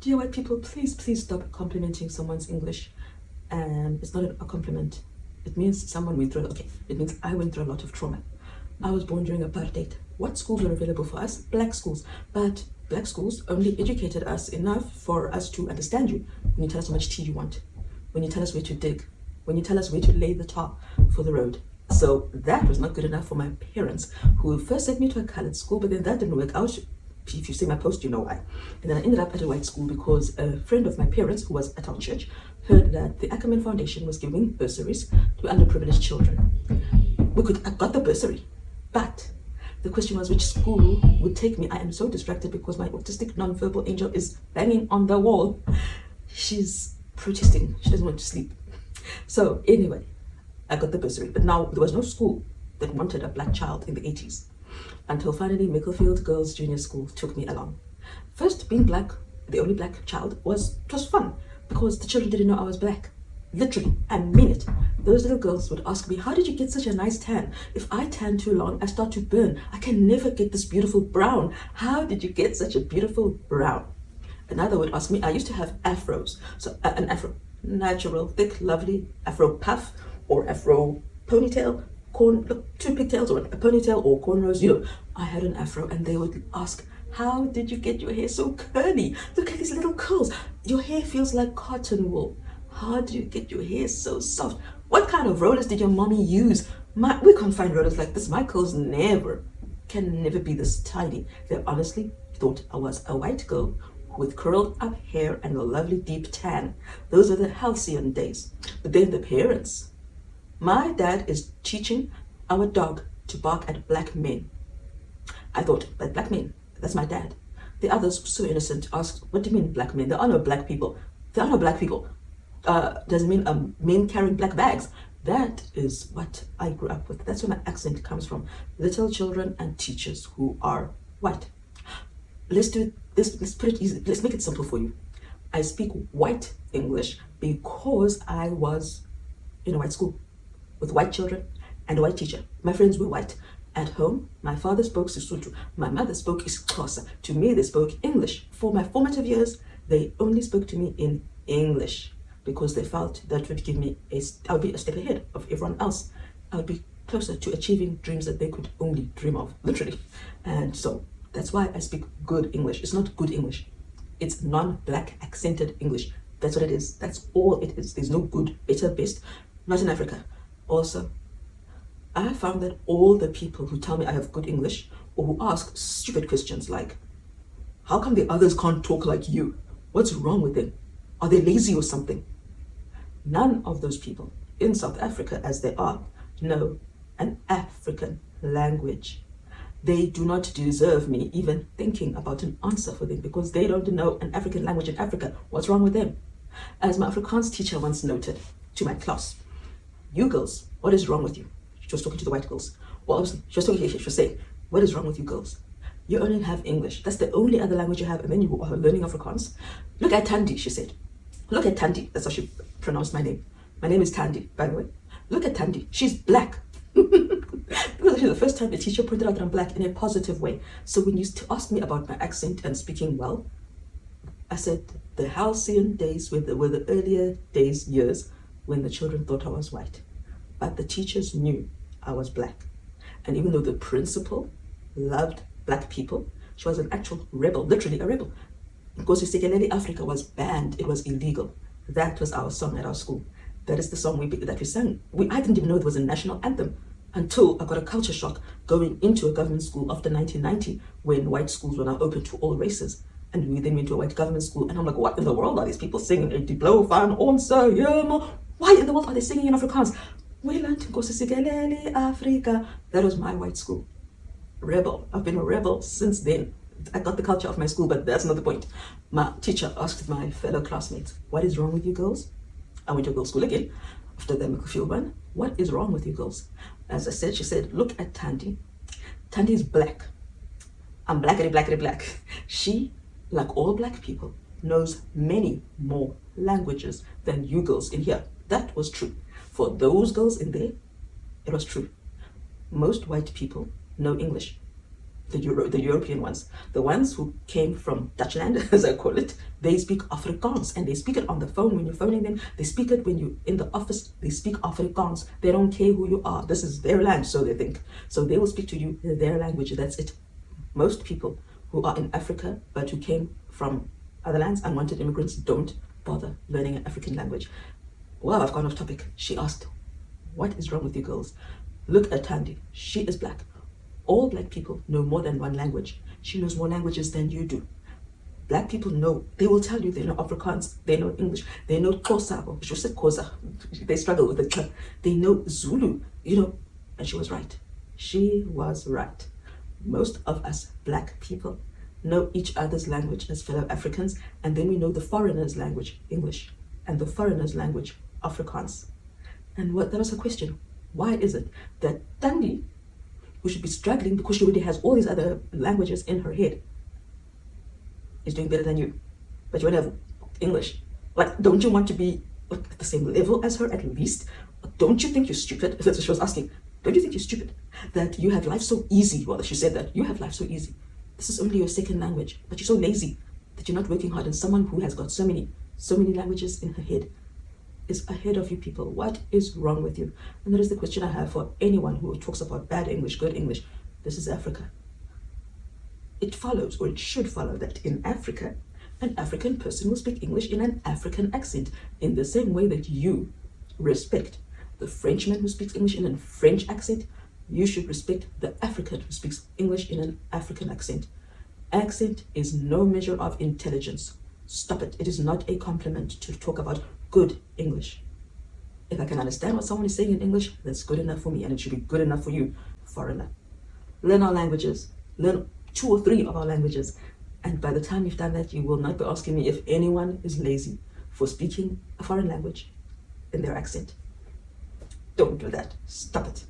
Dear white people, please stop complimenting someone's English. It's not a compliment. It means someone went through, okay, it means I went through a lot of trauma. I was born during apartheid. What schools were available for us? Black schools. But black schools only educated us enough for us to understand you when you tell us how much tea you want, when you tell us where to dig, when you tell us where to lay the tar for the road. So that was not good enough for my parents, who first sent me to a colored school, but then that didn't work out. If you see my post, you know why. And then I ended up at a white school because a friend of my parents, who was at our church, heard that the Ackerman Foundation was giving bursaries to underprivileged children. I got the bursary, but the question was which school would take me. I am so distracted because my autistic non-verbal angel is banging on the wall. She's protesting. She doesn't want to sleep. So anyway, I got the bursary, but now there was no school that wanted a black child in the 80s. Until finally Micklefield Girls Junior School took me along. First, being black, the only black child, it was fun because the children didn't know I was black. Literally, I mean it. Those little girls would ask me, how did you get such a nice tan? If I tan too long, I start to burn. I can never get this beautiful brown. How did you get such a beautiful brown? Another would ask me, I used to have afros. So an afro, natural, thick, lovely afro puff or afro ponytail, two pigtails or a ponytail or cornrows, I had an afro, and they would ask, how did you get your hair so curly? Look at these little curls. Your hair feels like cotton wool. How do you get your hair so soft? What kind of rollers did your mommy use? We can't find rollers like this. My curls can never be this tiny. They honestly thought I was a white girl with curled up hair and a lovely deep tan. Those are the halcyon days. But then the parents. My dad is teaching our dog to bark at black men. I thought, but black men, that's my dad. The others, so innocent, asked, what do you mean black men? There are no black people. There are no black people. Doesn't mean men carrying black bags. That is what I grew up with. That's where my accent comes from. Little children and teachers who are white. Let's do this. Let's put it easy. Let's make it simple for you. I speak white English because I was in a white school with white children and a white teacher. My friends were white. At home, my father spoke Sesotho. My mother spoke isiXhosa. To me, they spoke English. For my formative years, they only spoke to me in English because they felt that would give me I would be a step ahead of everyone else. I would be closer to achieving dreams that they could only dream of, literally. And so that's why I speak good English. It's not good English. It's non-black accented English. That's what it is. That's all it is. There's no good, better, best. Not in Africa. Also, I found that all the people who tell me I have good English or who ask stupid questions like, how come the others can't talk like you? What's wrong with them? Are they lazy or something? None of those people in South Africa, as they are, know an African language. They do not deserve me even thinking about an answer for them because they don't know an African language in Africa. What's wrong with them? As my Afrikaans teacher once noted to my class, you girls, what is wrong with you? She was talking to the white girls. Well, she was talking here, she was saying, what is wrong with you girls? You only have English. That's the only other language you have, and then you are learning Afrikaans. Look at Tandy, she said. Look at Tandy. That's how she pronounced my name. My name is Tandy, by the way. Look at Tandy. She's black. Because actually the first time the teacher pointed out that I'm black in a positive way. So when you used to ask me about my accent and speaking well, I said the halcyon days were the earlier years when the children thought I was white. But the teachers knew I was black. And even though the principal loved black people, she was an actual rebel, literally a rebel. Because Sikeleli Africa was banned, it was illegal. That was our song at our school. That is the song that we sang. I didn't even know it was a national anthem until I got a culture shock going into a government school after 1990 when white schools were now open to all races. And we then went to a white government school and I'm like, what in the world are these people singing? Why in the world are they singing in Afrikaans? We learned Nkosi Sikeleli Africa. That was my white school. Rebel. I've been a rebel since then. I got the culture of my school, but that's not the point. My teacher asked my fellow classmates, what is wrong with you girls? I went to girls' school again after the Micklefield one. What is wrong with you girls? As I said, she said, look at Tandy. Tandy is black. I'm black. She, like all black people, knows many more languages than you girls in here. That was true. For those girls in there, it was true. Most white people know English. the European ones, the ones who came from Dutchland, as I call it, they speak Afrikaans, and they speak it on the phone when you're phoning them. They speak it when you're in the office. They speak Afrikaans. They don't care who you are. This is their land, so they think. So they will speak to you in their language. That's it. Most people who are in Africa but who came from other lands, unwanted immigrants, don't bother learning an African language. Well, I've gone off topic. She asked, what is wrong with you girls? Look at Tandy. She is black. All black people know more than one language. She knows more languages than you do. Black people know, they will tell you they know Afrikaans, they know English, they know Xhosa, or she said Xhosa. They struggle with it. They know Zulu, and she was right. She was right. Most of us black people know each other's language as fellow Africans, and then we know the foreigner's language, English, and the foreigner's language, Afrikaans. And that was her question. Why is it that Tandy, who should be struggling because she already has all these other languages in her head, is doing better than you? But you want to have English. Like, don't you want to be at the same level as her at least? Don't you think you're stupid? That's what she was asking. Don't you think you're stupid? That you have life so easy. Well, she said that you have life so easy. This is only your second language, but you're so lazy that you're not working hard. And someone who has got so many languages in her head is ahead of you people. What is wrong with you? And that is the question I have for anyone who talks about bad English, good English. This is Africa. It follows, or it should follow, that in Africa, an African person will speak English in an African accent, in the same way that you respect the Frenchman who speaks English in a French accent. You should respect the African who speaks English in an African accent. Accent is no measure of intelligence. Stop it. It is not a compliment to talk about good English. If I can understand what someone is saying in English, that's good enough for me, and it should be good enough for you, foreigner. Learn our languages. Learn 2 or 3 of our languages. And by the time you've done that, you will not be asking me if anyone is lazy for speaking a foreign language in their accent. Don't do that. Stop it.